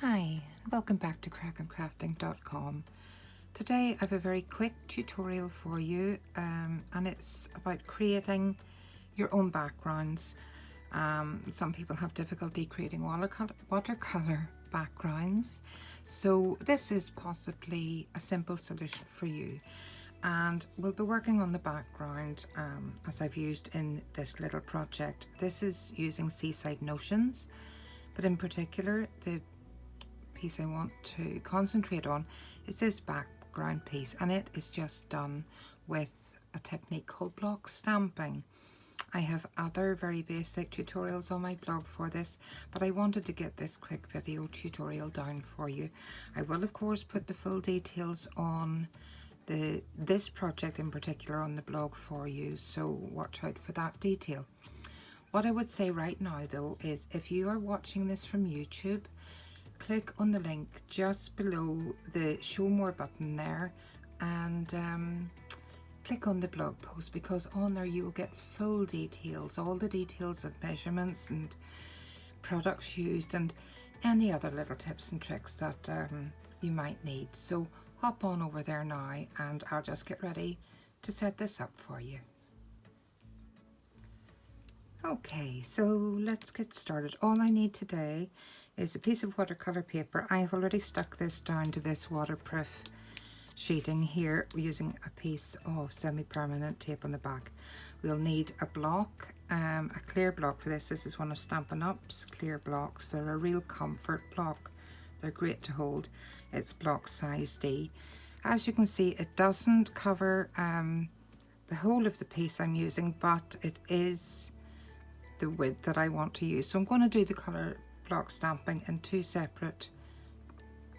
Hi, welcome back to crafting.com. Today I have a very quick tutorial for you and it's about creating your own backgrounds. Some people have difficulty creating watercolor backgrounds, so this is possibly a simple solution for you. And we'll be working on the background as I've used in this little project. This is using Seaside Notions, but in particular the piece I want to concentrate on is this background piece, and it is just done with a technique called block stamping. I have other very basic tutorials on my blog for this, but I wanted to get this quick video tutorial down for you. I will of course put the full details on this project in particular on the blog for you, so watch out for that detail. What I would say right now though is, if you are watching this from YouTube, click on the link just below the show more button there and click on the blog post, because on there you will get full details, all the details of measurements and products used and any other little tips and tricks that you might need. So hop on over there now and I'll just get ready to set this up for you. Okay, so let's get started. All I need today is a piece of watercolor paper. I've already stuck this down to this waterproof sheeting here using a piece of semi-permanent tape on the back. We'll need a block, a clear block for this. This is one of Stampin' Up's clear blocks. They're a real comfort block. They're great to hold. It's block size D. As you can see, it doesn't cover the whole of the piece I'm using, but it is the width that I want to use. So I'm going to do the colour block stamping in two separate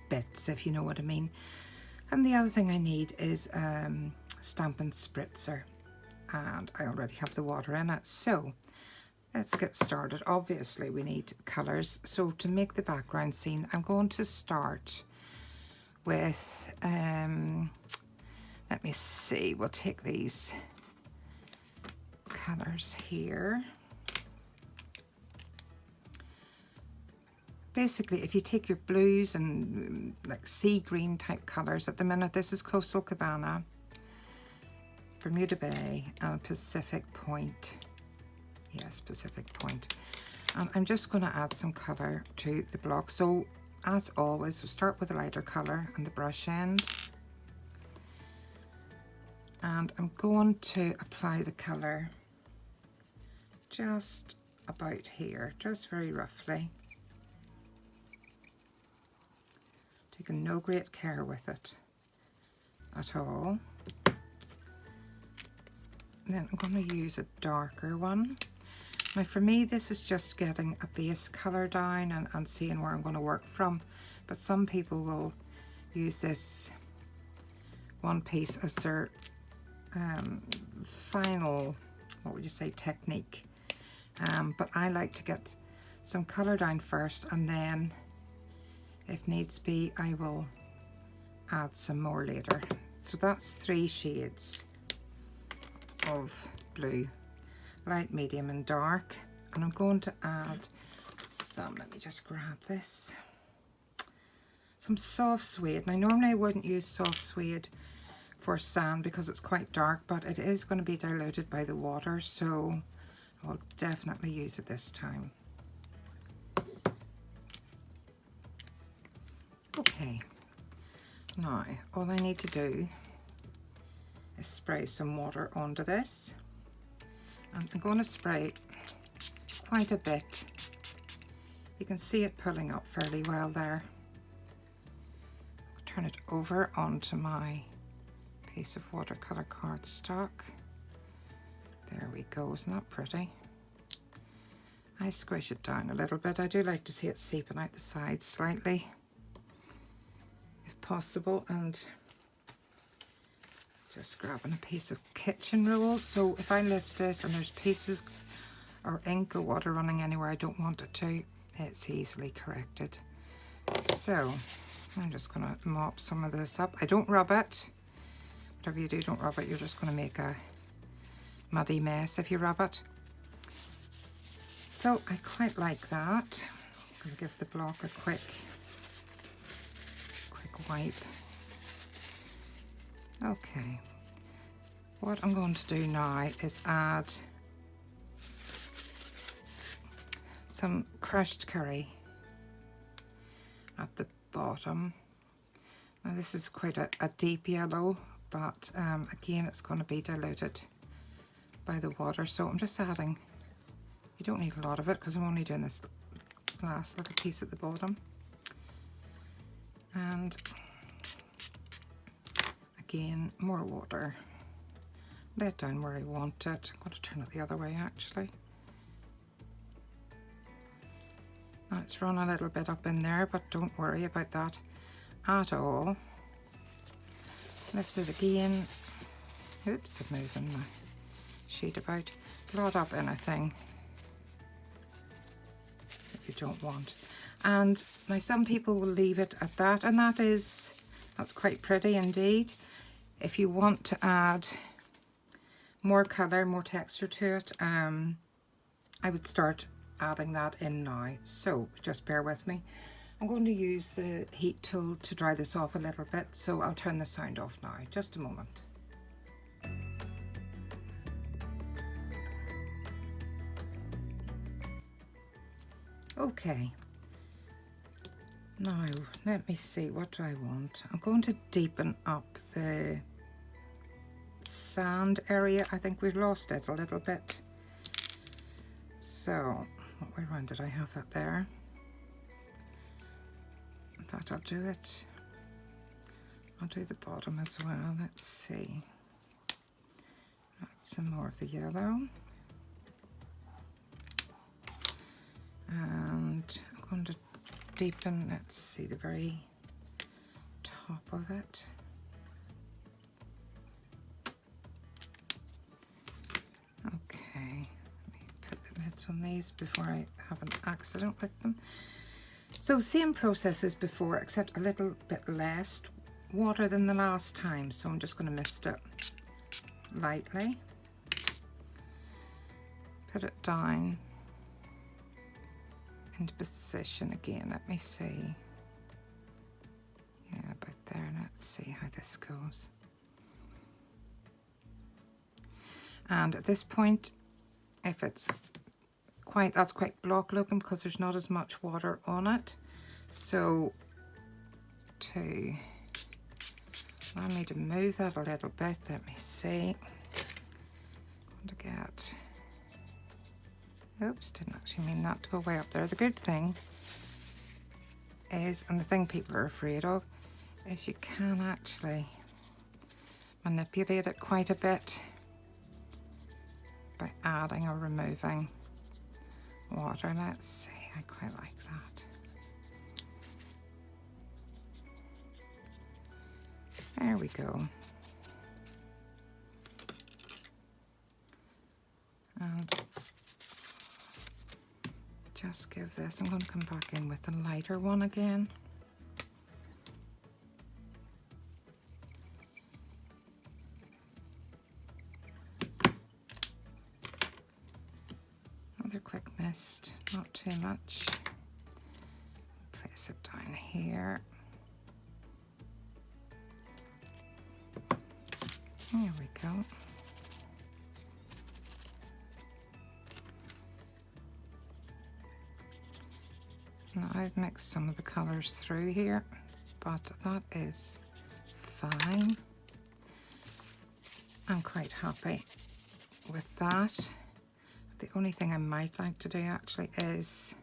bits, if you know what I mean. And the other thing I need is Stampin' Spritzer, and I already have the water in it. So let's get started. Obviously we need colours, so to make the background scene I'm going to start with let me see, we'll take these colours here. Basically, if you take your blues and like sea green type colours, at the minute this is Coastal Cabana, Bermuda Bay and Pacific Point. Yes, Pacific Point. And I'm just going to add some colour to the block. So as always, we'll start with a lighter colour and the brush end. And I'm going to apply the colour just about here, just very roughly. Taking no great care with it at all. And then I'm going to use a darker one. Now for me this is just getting a base colour down and seeing where I'm going to work from, but some people will use this one piece as their final, what would you say, technique. But I like to get some colour down first, and then if needs be I will add some more later. So that's 3 shades of blue, light, medium and dark, and I'm going to add some, let me just grab this, some soft suede. Now normally I wouldn't use soft suede for sand because it's quite dark, but it is going to be diluted by the water, so I'll definitely use it this time. Okay, now all I need to do is spray some water onto this, and I'm going to spray quite a bit. You can see it pulling up fairly well there. Turn it over onto my piece of watercolor cardstock. There we go, isn't that pretty? I squish it down a little bit. I do like to see it seeping out the sides slightly if possible, and just grabbing a piece of kitchen roll. So if I lift this and there's pieces or ink or water running anywhere I don't want it to, it's easily corrected. So I'm just going to mop some of this up. I don't rub it. Whatever you do, don't rub it. You're just going to make a muddy mess if you rub it. So I quite like that. I'm going to give the block a quick wipe. Okay, what I'm going to do now is add some crushed curry at the bottom. Now this is quite a deep yellow, but again it's going to be diluted by the water, so I'm just adding, you don't need a lot of it because I'm only doing this last little piece at the bottom. And again, more water. Lay it down where I want it. I'm going to turn it the other way actually. Now it's run a little bit up in there, but don't worry about that at all. Lift it again. Oops, I'm moving my sheet about. Blot up anything that you don't want. And now some people will leave it at that, and that's quite pretty indeed. If you want to add more colour, more texture to it, I would start adding that in now. So just bear with me. I'm going to use the heat tool to dry this off a little bit, so I'll turn the sound off now. Just a moment. Okay. Now, let me see, what do I want? I'm going to deepen up the sand area. I think we've lost it a little bit. So, what way around did I have that there? That'll do it. I'll do the bottom as well. Let's see. Add some more of the yellow. And I'm going to deepen, let's see, the very top of it. Okay, let me put the lids on these before I have an accident with them. So same process as before, except a little bit less water than the last time. So I'm just going to mist it lightly. Put it down into position again. Let me see. Yeah, about there. Let's see how this goes. And at this point, if it's that's quite block looking because there's not as much water on it. So to allow me to move that a little bit, let me see. I'm going to get, oops, didn't actually mean that to go way up there. The good thing is, and the thing people are afraid of, is you can actually manipulate it quite a bit by adding or removing water. Let's see, I quite like that. There we go. And just give this, I'm going to come back in with a lighter one again. Another quick mist, not too much. Place it down here. There we go. Now I've mixed some of the colours through here, but that is fine. I'm quite happy with that. The only thing I might like to do actually is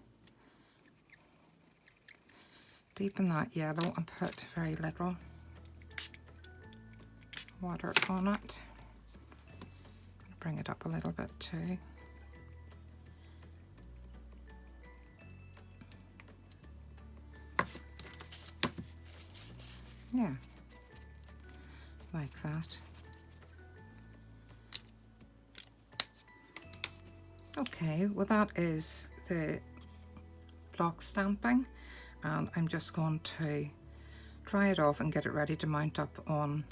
deepen that yellow and put very little water on it. Bring it up a little bit too. Yeah, like that. Okay, well that is the block stamping, and I'm just going to dry it off and get it ready to mount up on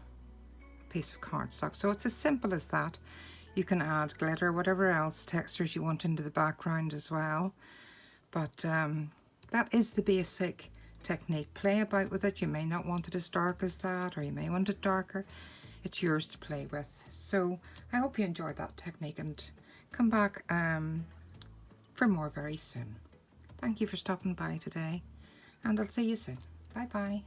a piece of cardstock. So it's as simple as that. You can add glitter, whatever else textures you want into the background as well. But that is the basic technique. Play about with it. You may not want it as dark as that, or you may want it darker. It's yours to play with. So I hope you enjoyed that technique, and come back for more very soon. Thank you for stopping by today, and I'll see you soon. Bye bye.